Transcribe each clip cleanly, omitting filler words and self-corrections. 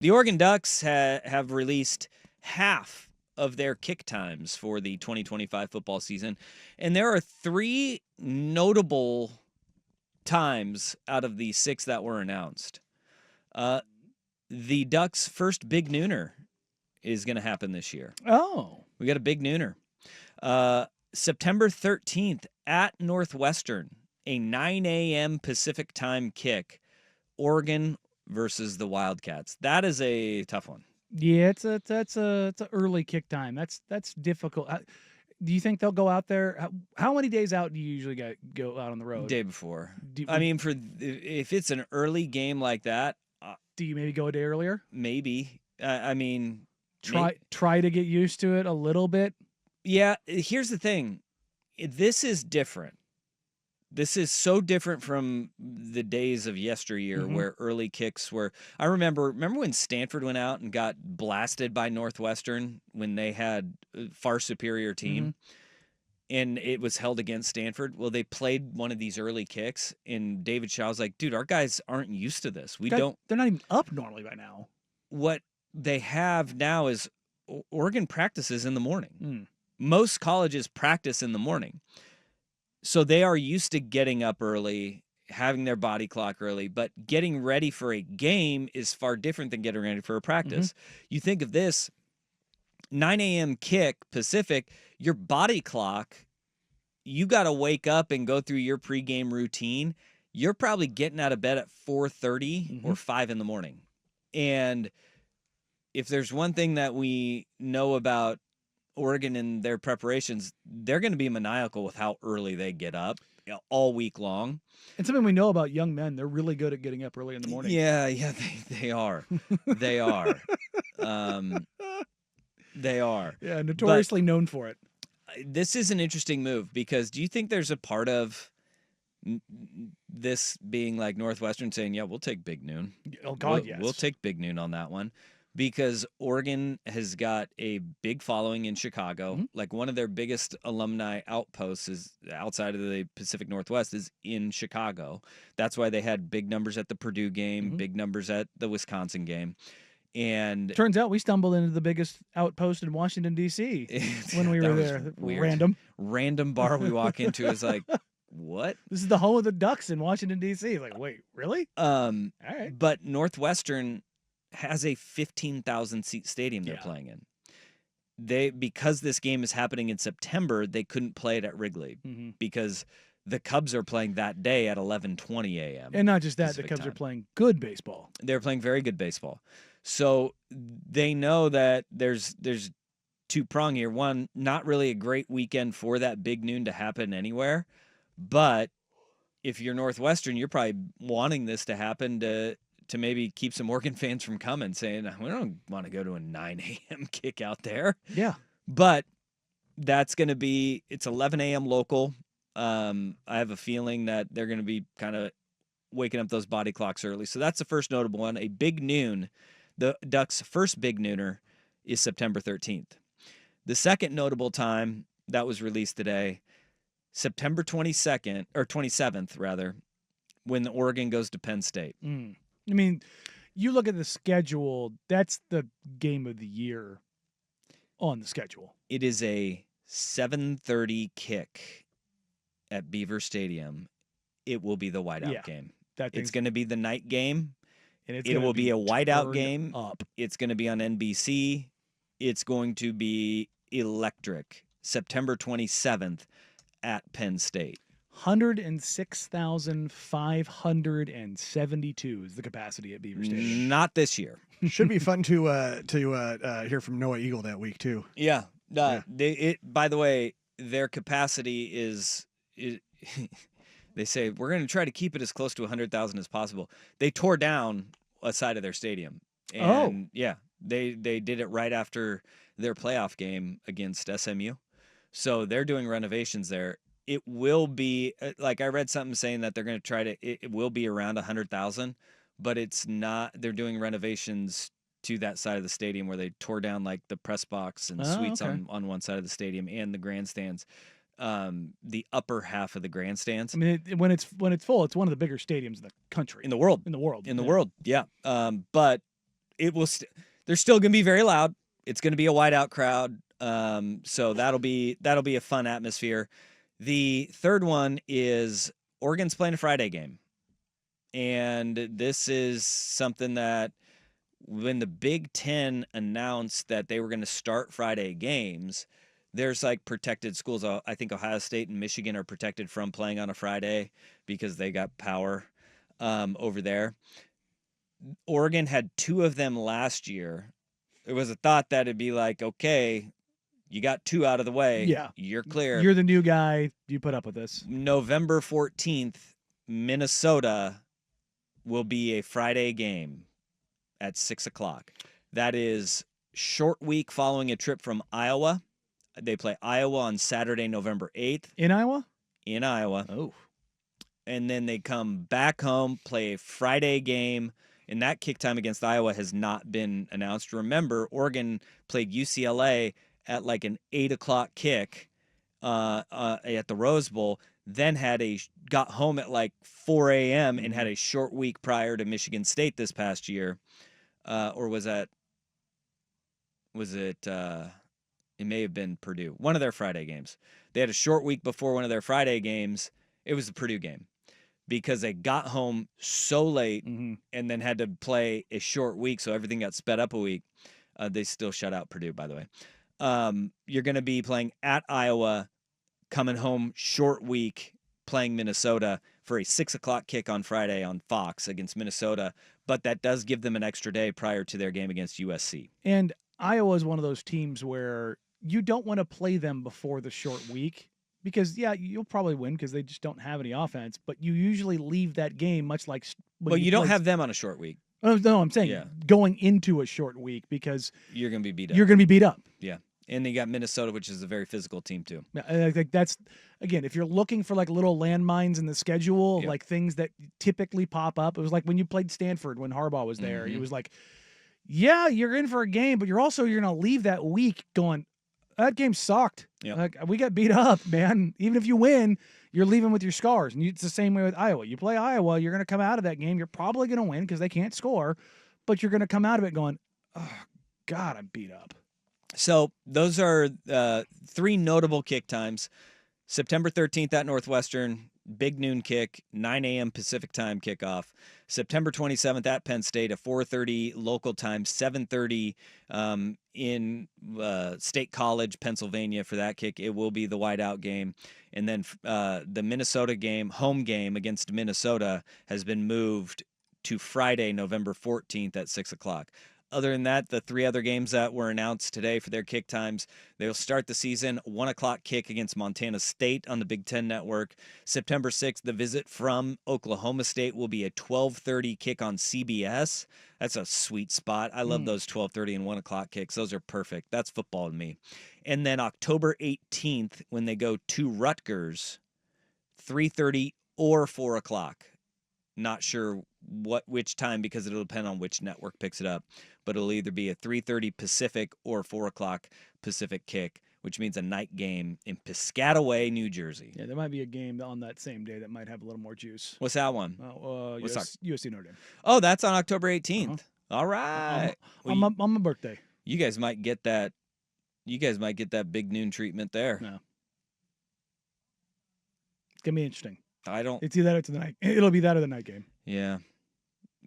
The Oregon Ducks have released half of their kick times for the 2025 football season, and there are 3 notable times out of the 6 that were announced. The Ducks' first big nooner is going to happen this year. Oh. We got a big nooner. September 13th at Northwestern, a 9 a.m. Pacific time kick, Oregon versus the Wildcats. That is a tough one. Yeah, it's a early kick time. That's difficult. Do you think they'll go out there? How many days out do you usually go out on the road? Day before. I mean, if it's an early game like that, do you maybe go a day earlier? Maybe. I mean, try to get used to it a little bit. Yeah, here's the thing. This is different. This is so different from the days of yesteryear where early kicks were. I remember when Stanford went out and got blasted by Northwestern when they had a far superior team and it was held against Stanford. Well, they played one of these early kicks and David Shaw was like, dude, our guys aren't used to this. They're not even up normally by now. What they have now is Oregon practices in the morning. Most colleges practice in the morning. So they are used to getting up early, having their body clock early, but getting ready for a game is far different than getting ready for a practice. You think of this, 9 a.m. kick Pacific, your body clock, you got to wake up and go through your pregame routine. You're probably getting out of bed at 4:30 or 5 in the morning. And if there's one thing that we know about Oregon and their preparations, they're going to be maniacal with how early they get up all week long. And something we know about young men, they're really good at getting up early in the morning. Yeah, they are. They are. They are. Yeah, notoriously known for it. This is an interesting move because do you think there's a part of this being like Northwestern saying, yeah, we'll take big noon? Oh, God, yes. We'll take big noon on that one. Because Oregon has got a big following in Chicago. Like one of their biggest alumni outposts is outside of the Pacific Northwest is in Chicago. That's why they had big numbers at the Purdue game, big numbers at the Wisconsin game. And turns out we stumbled into the biggest outpost in Washington, D.C. when we were there. Weird. Random bar we walk into is like, what? This is the home of the Ducks in Washington, D.C. Like, wait, really? All right. But Northwestern has a 15,000 seat stadium they're playing in. Because this game is happening in September, they couldn't play it at Wrigley because the Cubs are playing that day at 11:20 a.m. And not just that, the Cubs are playing good baseball. They're playing very good baseball. So they know that there's two-prong here. One, not really a great weekend for that big noon to happen anywhere, but if you're Northwestern, you're probably wanting this to happen to maybe keep some Oregon fans from coming, saying, we don't want to go to a 9 a.m. kick out there. Yeah. But that's going to be, it's 11 a.m. local. I have a feeling that they're going to be kind of waking up those body clocks early. So that's the first notable one. A big noon. The Ducks' first big nooner is September 13th. The second notable time that was released today, September 22nd, or 27th, rather, when the Oregon goes to Penn State. I mean, you look at the schedule, that's the game of the year on the schedule. It is a 7:30 kick at Beaver Stadium. It will be the whiteout game. It's going to be the night game. And it will be a whiteout game. It's going to be on NBC. It's going to be electric. September 27th at Penn State. 106,572 is the capacity at Beaver Stadium. Not this year. Should be fun to hear from Noah Eagle that week too. Yeah. By the way, their capacity is they say we're going to try to keep it as close to 100,000 as possible. They tore down a side of their stadium. And they did it right after their playoff game against SMU. So they're doing renovations there. It will be, like I read something saying that they're going to try to, it will be around 100,000, but it's not, they're doing renovations to that side of the stadium where they tore down like the press box and suites on one side of the stadium and the grandstands, the upper half of the grandstands. I mean, when it's full, it's one of the bigger stadiums in the country. In the world. In the world. Yeah. But it will. They're still going to be very loud. It's going to be a whiteout crowd. So that'll be a fun atmosphere. The third one is Oregon's playing a Friday game. And this is something that when the Big Ten announced that they were going to start Friday games, there's like protected schools. I think Ohio State and Michigan are protected from playing on a Friday because they got power over there. Oregon had 2 of them last year. There was a thought that it'd be like, okay, you got 2 out of the way. Yeah. You're clear. You're the new guy. You put up with this. November 14th, Minnesota will be a Friday game at 6:00. That is short week following a trip from Iowa. They play Iowa on Saturday, November 8th. In Iowa? In Iowa. Oh. And then they come back home, play a Friday game. And that kick time against Iowa has not been announced. Remember, Oregon played UCLA at like an 8:00 kick at the Rose Bowl, then got home at like 4 a.m. and had a short week prior to Michigan State this past year. Or was it, it may have been Purdue, one of their Friday games. They had a short week before one of their Friday games. It was the Purdue game because they got home so late and then had to play a short week. So everything got sped up a week. They still shut out Purdue, by the way. You're going to be playing at Iowa, coming home short week, playing Minnesota for a 6:00 kick on Friday on Fox against Minnesota. But that does give them an extra day prior to their game against USC. And Iowa is one of those teams where you don't want to play them before the short week because, yeah, you'll probably win because they just don't have any offense. But you usually leave that game much like Well, you don't have them on a short week. Oh, no, I'm saying going into a short week because you're going to be beat up. You're going to be beat up. Yeah. And you got Minnesota, which is a very physical team, too. Yeah, I think that's, again, if you're looking for like little landmines in the schedule, like things that typically pop up, it was like when you played Stanford when Harbaugh was there. It was like, yeah, you're in for a game, but you're going to leave that week going, that game sucked. Yep. Like, we got beat up, man. Even if you win, you're leaving with your scars. And it's the same way with Iowa. You play Iowa, you're going to come out of that game. You're probably going to win because they can't score, but you're going to come out of it going, oh, God, I'm beat up. So those are 3 notable kick times. September 13th at Northwestern, big noon kick, 9 a.m. Pacific time kickoff. September 27th at Penn State, a 4:30 local time, 7:30 in State College, Pennsylvania for that kick. It will be the whiteout game. And then the Minnesota game, home game against Minnesota, has been moved to Friday, November 14th at 6:00. Other than that, the 3 other games that were announced today for their kick times, they'll start the season 1:00 kick against Montana State on the Big Ten Network. September 6th, the visit from Oklahoma State will be a 12:30 kick on CBS. That's a sweet spot. I love those 12:30 and 1:00 kicks. Those are perfect. That's football to me. And then October 18th, when they go to Rutgers, 3:30 or 4:00. Not sure which time because it'll depend on which network picks it up. But it'll either be a 3:30 Pacific or 4:00 Pacific kick, which means a night game in Piscataway, New Jersey. Yeah, there might be a game on that same day that might have a little more juice. What's that one? USC Notre Dame. Oh, that's on October 18th. All right. On my birthday. You guys might get that. You guys might get that big noon treatment there. No. It's gonna be interesting. I don't. It's either that or it's the night. It'll be that or the night game. Yeah.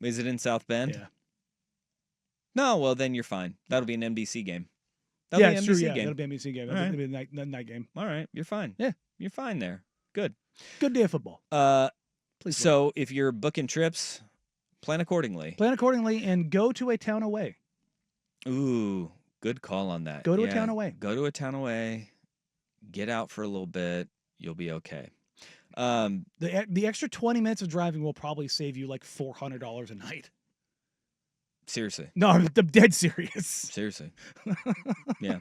Is it in South Bend? Yeah. No, well then you're fine. That'll be an NBC game. True. Yeah, that'll be an NBC game. That'll be the night game. All right, you're fine. Yeah, you're fine there. Good. Good day of football. Please. So if you're booking trips, plan accordingly. Plan accordingly and go to a town away. Ooh, good call on that. Go to a town away. Go to a town away. Get out for a little bit. You'll be okay. The extra 20 minutes of driving will probably save you like $400 a night. Seriously. No, I'm dead serious. Seriously. Yeah.